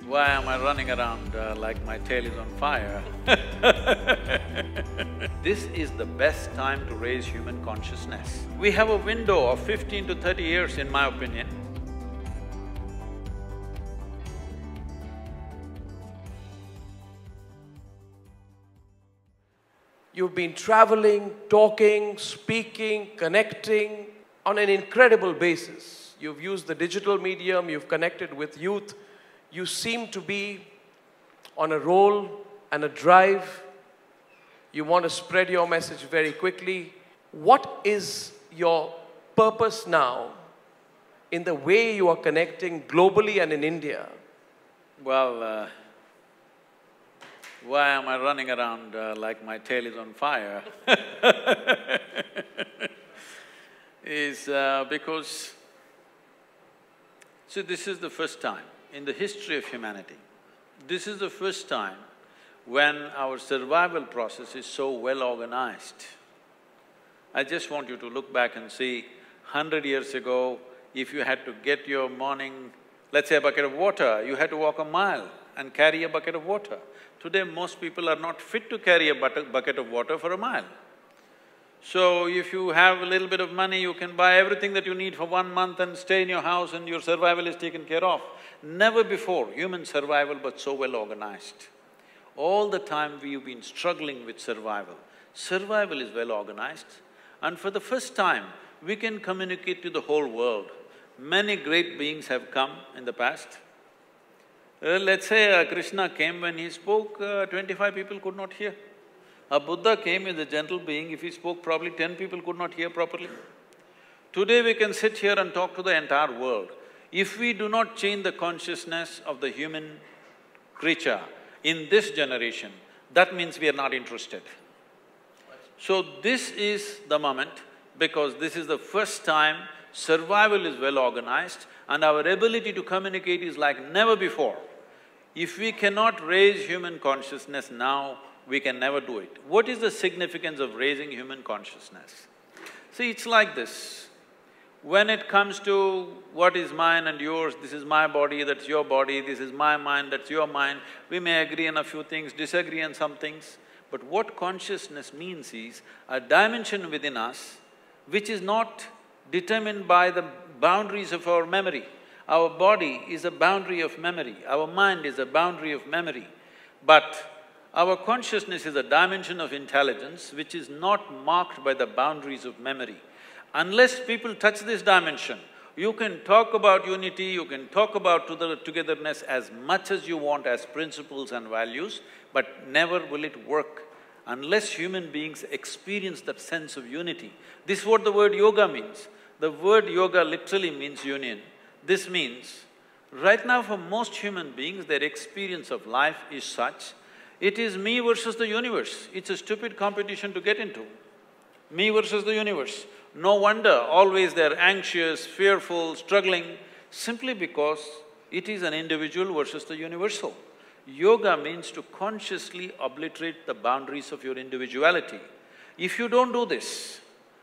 Why am I running around like my tail is on fire? This is the best time to raise human consciousness. We have a window of 15 to 30 years, in my opinion. You've been traveling, talking, speaking, connecting on an incredible basis. You've used the digital medium, you've connected with youth. You seem to be on a roll and a drive. You want to spread your message very quickly. What is your purpose now in the way you are connecting globally and in India? Well, why am I running around like my tail is on fire? Is because… See, this is the first time in the history of humanity, this is the first time when our survival process is so well organized. I just want you to look back and see, 100 years ago, if you had to get your morning, let's say a bucket of water, you had to walk a mile and carry a bucket of water. Today, most people are not fit to carry a bucket of water for a mile. So, if you have a little bit of money, you can buy everything that you need for 1 month and stay in your house and your survival is taken care of. Never before human survival was so well organized. All the time we've been struggling with survival. Survival is well organized, and for the first time, we can communicate to the whole world. Many great beings have come in the past. Let's say Krishna came, when he spoke, 25 people could not hear. A Buddha came as a gentle being, if he spoke probably 10 people could not hear properly. Today we can sit here and talk to the entire world. If we do not change the consciousness of the human creature in this generation, that means we are not interested. So this is the moment, because this is the first time survival is well organized and our ability to communicate is like never before. If we cannot raise human consciousness now, we can never do it. What is the significance of raising human consciousness? See, it's like this. When it comes to what is mine and yours, this is my body, that's your body, this is my mind, that's your mind, we may agree on a few things, disagree on some things. But what consciousness means is a dimension within us which is not determined by the boundaries of our memory. Our body is a boundary of memory, our mind is a boundary of memory. But our consciousness is a dimension of intelligence which is not marked by the boundaries of memory. Unless people touch this dimension, you can talk about unity, you can talk about togetherness as much as you want as principles and values, but never will it work unless human beings experience that sense of unity. This is what the word yoga means. The word yoga literally means union. This means, right now for most human beings, their experience of life is such, it is me versus the universe. It's a stupid competition to get into. Me versus the universe. No wonder always they're anxious, fearful, struggling, simply because it is an individual versus the universal. Yoga means to consciously obliterate the boundaries of your individuality. If you don't do this,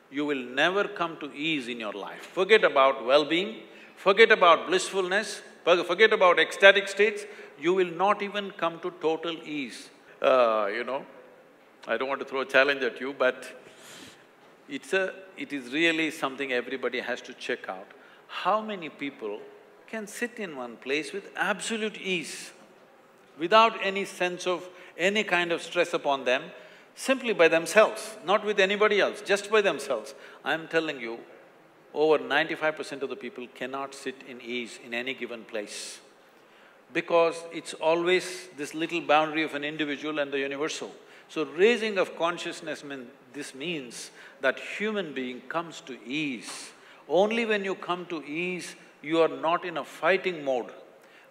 you will never come to ease in your life. Forget about well-being, forget about blissfulness, forget about ecstatic states, you will not even come to total ease. I don't want to throw a challenge at you, but it is really something everybody has to check out. How many people can sit in one place with absolute ease, without any sense of any kind of stress upon them, simply by themselves, not with anybody else, just by themselves? I'm telling you, over 95% of the people cannot sit in ease in any given place, because it's always this little boundary of an individual and the universal. So raising of consciousness this means that human being comes to ease. Only when you come to ease, you are not in a fighting mode.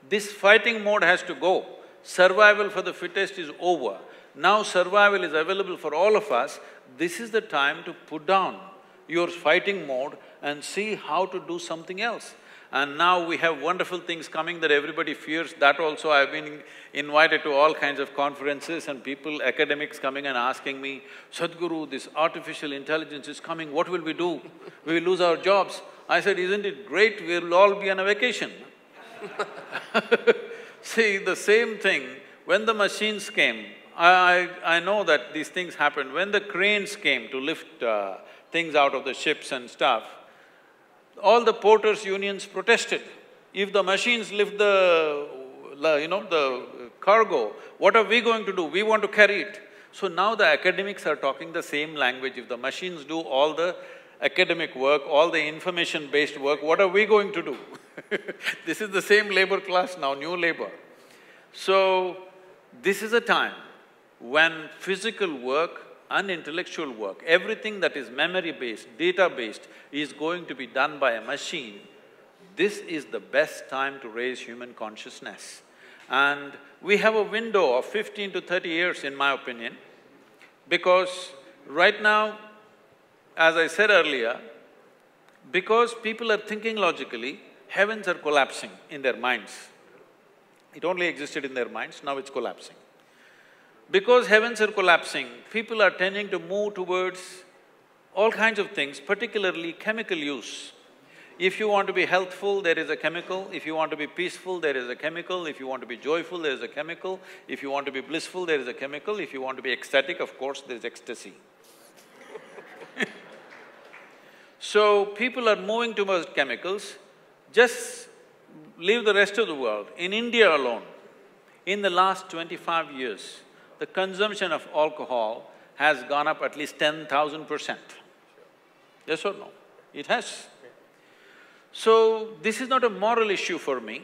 This fighting mode has to go. Survival for the fittest is over. Now survival is available for all of us. This is the time to put down your fighting mode and see how to do something else. And now we have wonderful things coming that everybody fears. That also I've been invited to all kinds of conferences and people, academics coming and asking me, Sadhguru, this artificial intelligence is coming, what will we do? We will lose our jobs. I said, isn't it great, we'll all be on a vacation. See, the same thing, when the machines came, I know that these things happened. When the cranes came to lift things out of the ships and stuff, all the porters' unions protested. If the machines lift the cargo, what are we going to do? We want to carry it. So now the academics are talking the same language. If the machines do all the academic work, all the information-based work, what are we going to do? This is the same labor class now, new labor. So, this is a time when physical work and intellectual work, everything that is memory-based, data-based, is going to be done by a machine. This is the best time to raise human consciousness. And we have a window of 15 to 30 years, in my opinion, because right now, as I said earlier, because people are thinking logically, heavens are collapsing in their minds. It only existed in their minds, now it's collapsing. Because heavens are collapsing, people are tending to move towards all kinds of things, particularly chemical use. If you want to be healthful, there is a chemical. If you want to be peaceful, there is a chemical. If you want to be joyful, there is a chemical. If you want to be blissful, there is a chemical. If you want to be ecstatic, of course, there is ecstasy. So, people are moving towards chemicals. Just leave the rest of the world. In India alone, in the last 25 years, the consumption of alcohol has gone up at least 10,000%. Yes or no? It has. So, this is not a moral issue for me.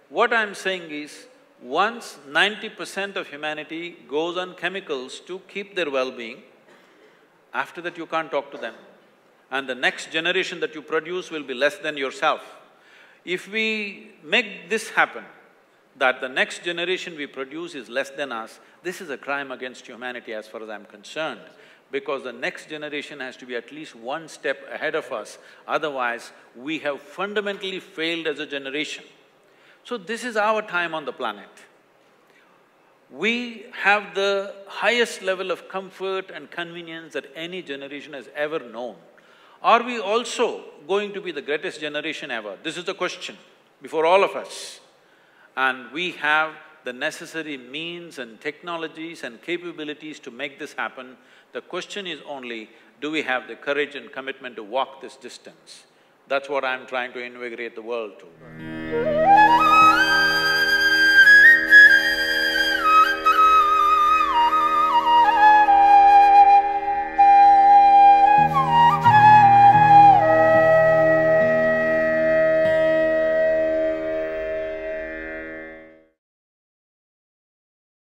What I'm saying is, once 90% of humanity goes on chemicals to keep their well-being, after that you can't talk to them. And the next generation that you produce will be less than yourself. If we make this happen, that the next generation we produce is less than us, this is a crime against humanity as far as I'm concerned, because the next generation has to be at least one step ahead of us, otherwise we have fundamentally failed as a generation. So this is our time on the planet. We have the highest level of comfort and convenience that any generation has ever known. Are we also going to be the greatest generation ever? This is the question before all of us. And we have the necessary means and technologies and capabilities to make this happen. The question is only, do we have the courage and commitment to walk this distance? That's what I'm trying to invigorate the world to.